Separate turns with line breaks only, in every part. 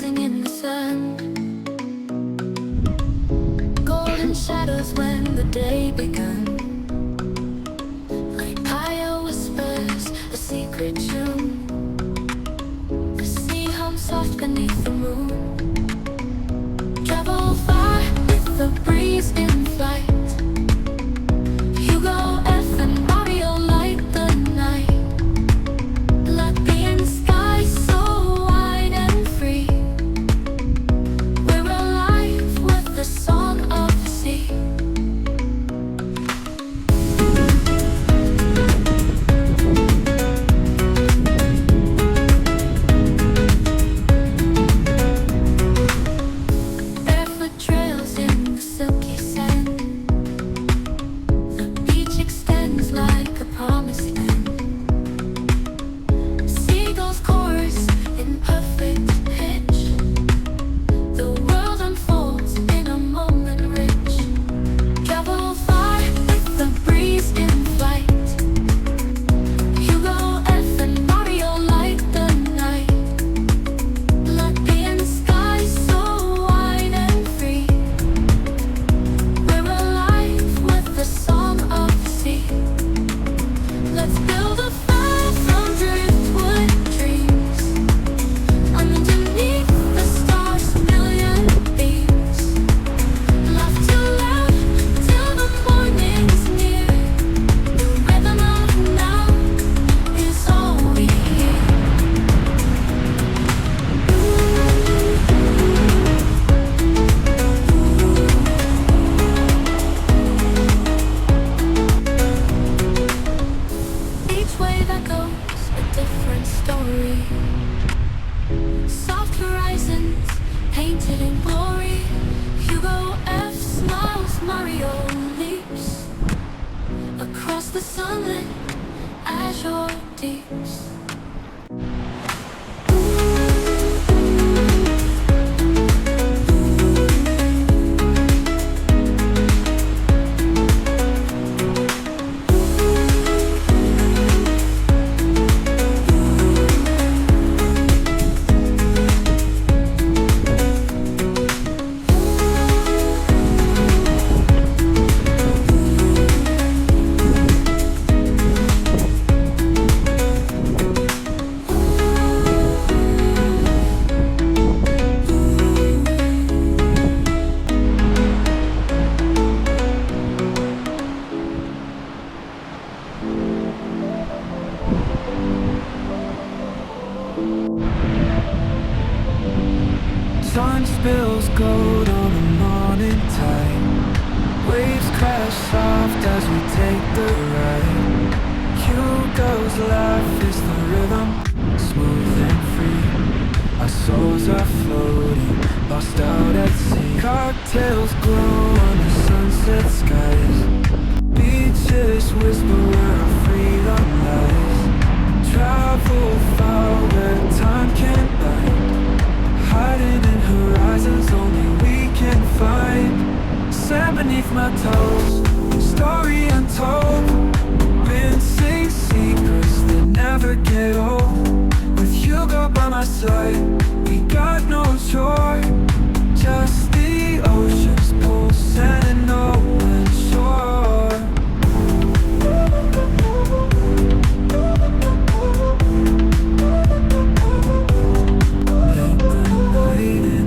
dancing in the sun. Golden shadows when the day begun. Liepāja whispers a secret tune. The sea hums soft beneath the moon. Travel far with the breeze in flight. HugoF and Mario light the night. Latvian sky so wide and free. We're alive with the song of the sea. Barefoot trails in the silky sand. The beach extends like a promised land. Seagulls chorus in perfect pitch. The world unfolds in a moment rich. Travel far with the breeze in flight. HugoF and Mario light the night. Latvian sky so wide and free. We're alive with the song of the sea. Let's build a fire from driftwood trees. Underneath the stars, a million beams. Laugh too loud till the morning's near. The rhythm of now is all we hear. Each wave echoes a different story. Soft horizons painted in glory. HugoF smiles, Mario leaps across the sunlit azure deeps.
Sun spills gold on the morning tide. Waves crash soft as we take the ride. Hugo's laugh is the rhythm, smooth and free. Our souls are floating, lost out at sea. Cocktails glow on the sunset skies. Beaches whisper where our freedom lies. Travel far where time can't bind. Hiding in horizons only we can find. Sand beneath my toes, story untold. Rinsing secrets that never get old. With Hugo by my side, we got no choice. Just the ocean's pulse and an open shore.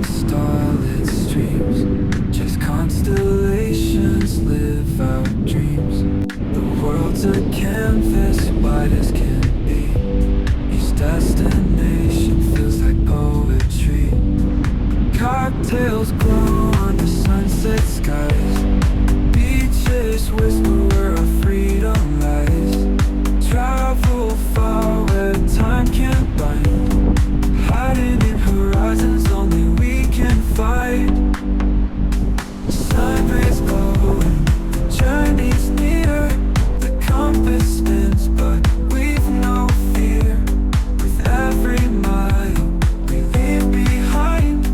Starlit streams, chase constellations, live out dreams. The world's a canvas, wide as can be. Each destination feels like poetry. Cocktails glow under sunset skies. Beaches whisper where our freedom lies. Travel far where time can't bind. Hiding in horizons only we can find. Sun rays glowing, journey's near. The compass spins, but we've no fear. With every mile we leave behind,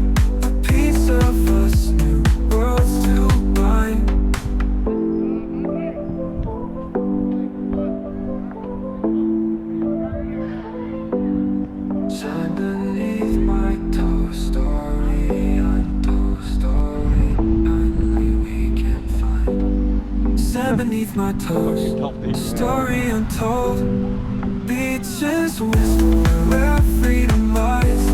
a piece of us, new worlds to bind. beneath my toes, story untold. Beaches whisper where freedom lies.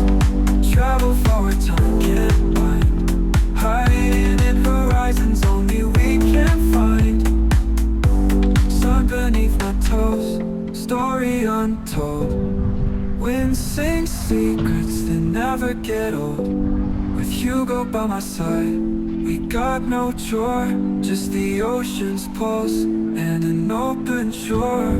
Travel for a time can't bind, hiding in horizons only we can find. Sun beneath my toes, story untold. Wind sings secrets that never get old. With Hugo by my side, we got no chore, just the ocean's pulse and an open shore.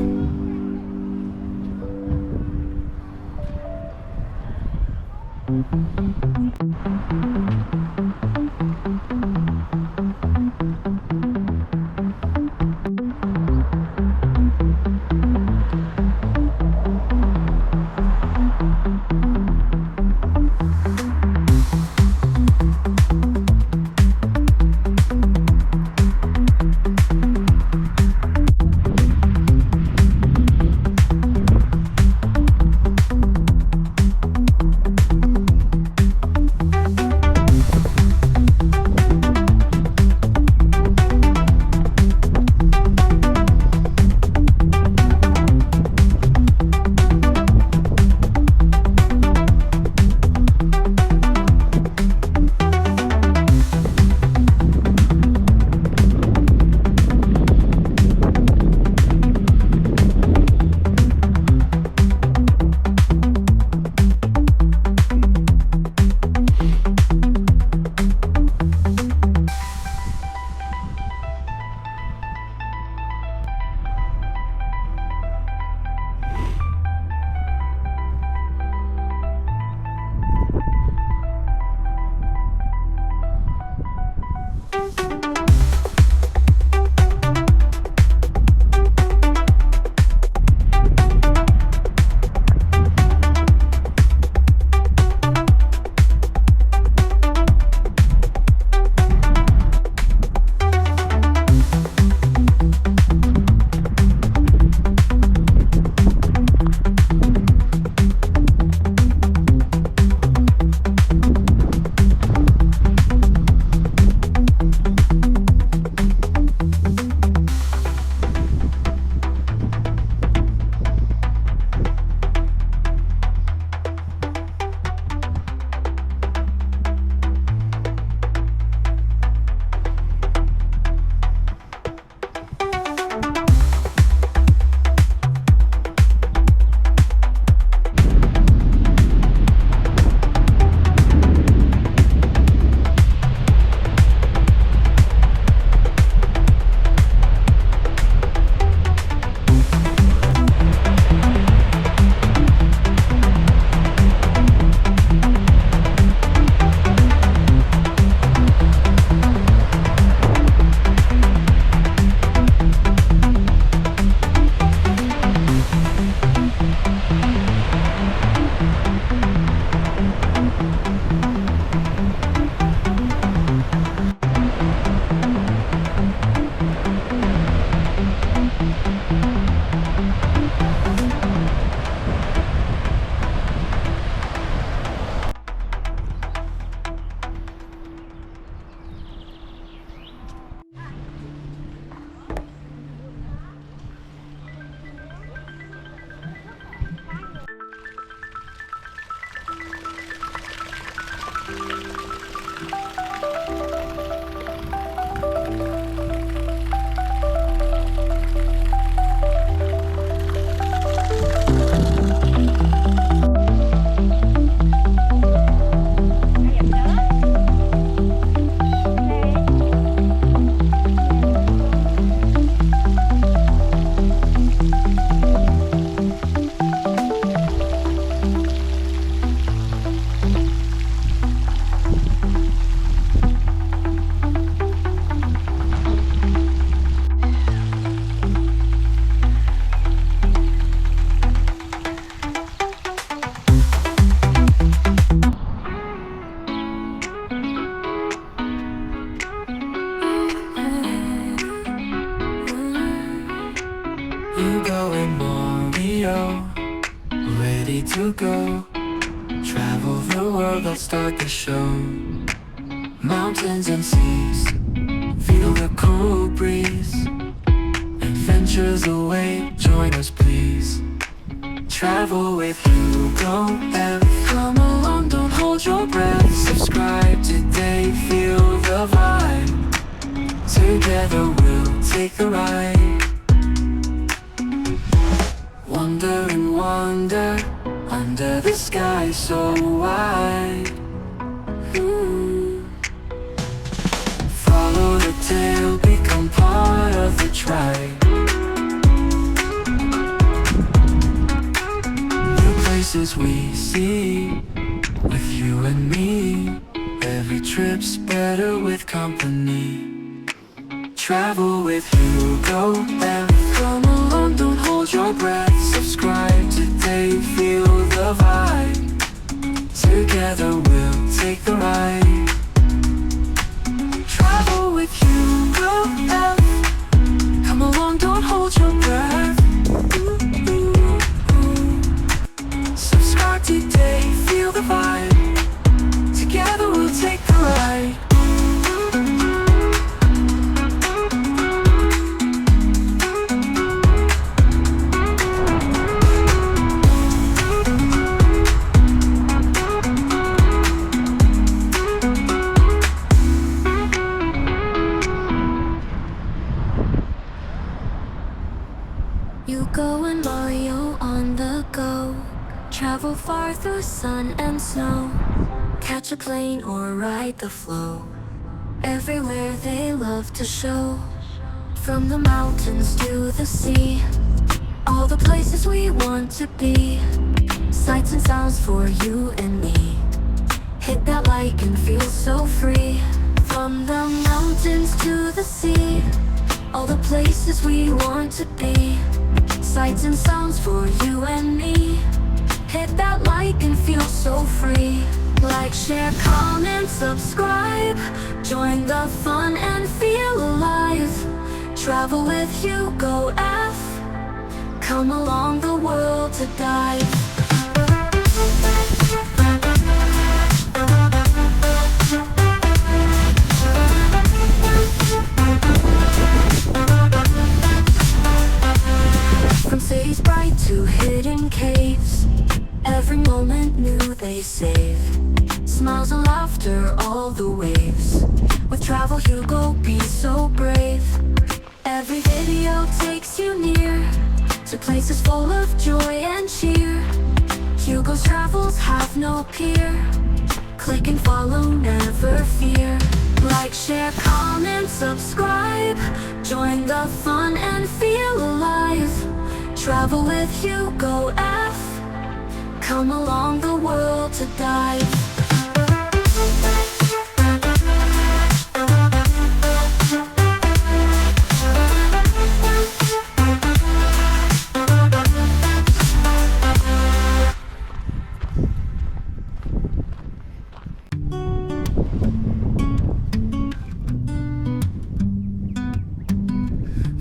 to go. Travel the world, I'll start the show. Mountains and seas, feel the cool breeze. adventures away. Join us please. Travel with HugoF. Come along, don't hold your breath. Subscribe today, feel the vibe. Together we'll take the ride. Wonder and wonder under the sky so wide. Follow the tail, become part of the tribe. New places we see with you and me. Every trip's better with company. Travel with HugoF. Come along, don't hold your breath. Subscribe today, feel the vibe. Together we'll take the ride. Travel with HugoF. Come along, don't hold your breath. Subscribe today, feel the vibe. Together we'll take the ride.
Hugo and Mario on the go. Travel far through sun and snow. Catch a plane or ride the flow. Everywhere they love to show. From the mountains to the sea. All the places we want to be. Sights and sounds for you and me. Hit that like and feel so free. From the mountains to the sea. All the places we want to be. Sights and sounds for you and me. Hit that like and feel so free. Like, share, comment, subscribe. Join the fun and feel alive. Travel with HugoF. Come along the world to dive. From cities bright to hidden caves. Every moment new they save. Smiles and laughter, all the waves. With Travel Hugo, be so brave. Every video takes you near to places full of joy and cheer. Hugo's travels have no peer. Click and follow, never fear. Like, share, comment, subscribe. Join the fun and feel alive. Travel with HugoF. Come along the world to dive.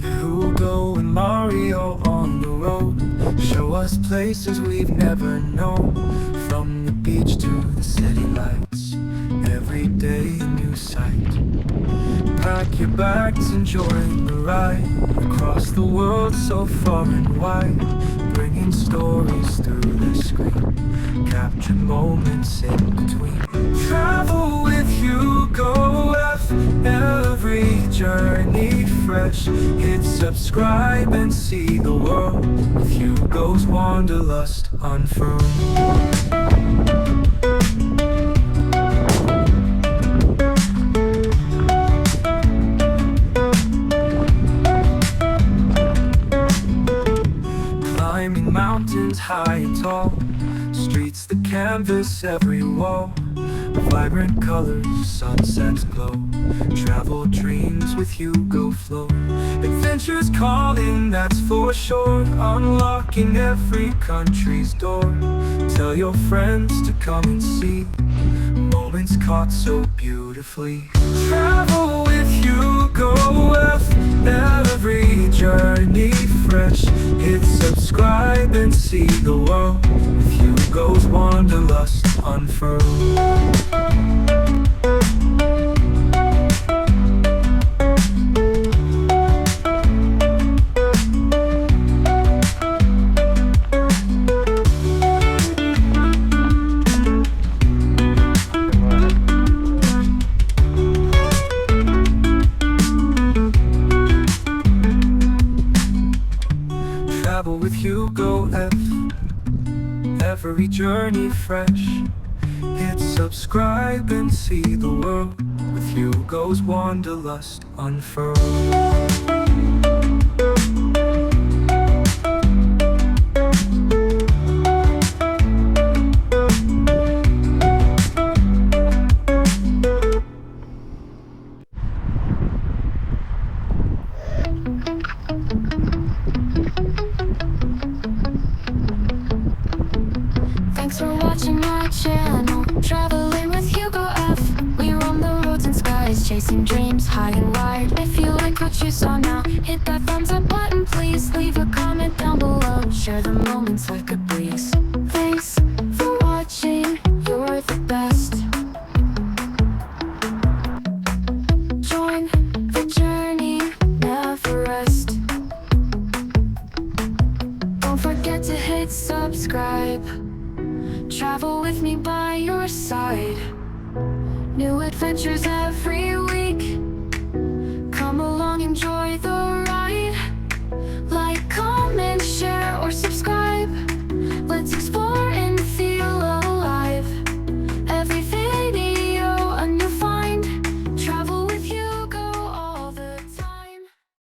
Hugo and Mario on the road. Show us places we've never known. From the beach to the city lights. Every day a new sight. Pack your bags, enjoy the ride. Across the world so far and wide. Bringing stories through the screen. Capture moments in between. Travel with HugoF. Every journey fresh. Hit subscribe and see the world. With Hugo's wanderlust unfurled. Climbing mountains high and tall. Streets that canvas every wall. Vibrant colors, sunsets glow. Travel dreams with Hugo flow. Adventures calling, that's for sure. Unlocking every country's door. Tell your friends to come and see moments caught so beautifully. Travel with HugoF. Every journey fresh. Hit subscribe and see the world. With Hugo's wanderlust unfurled. Travel with Hugo F. Every journey fresh. Hit subscribe and see the world with Hugo's wanderlust unfurled.
Thanks for watching my channel, Traveling with Hugo F. We roam the roads and skies, chasing dreams high and wide. If you like what you saw now, hit that thumbs up button, please. Leave a comment down below, share the moments like a breeze. Thanks for watching, you're the best. Join the journey, never rest. Don't forget to hit subscribe. Travel with me by your side. New adventures every week. Come along, enjoy the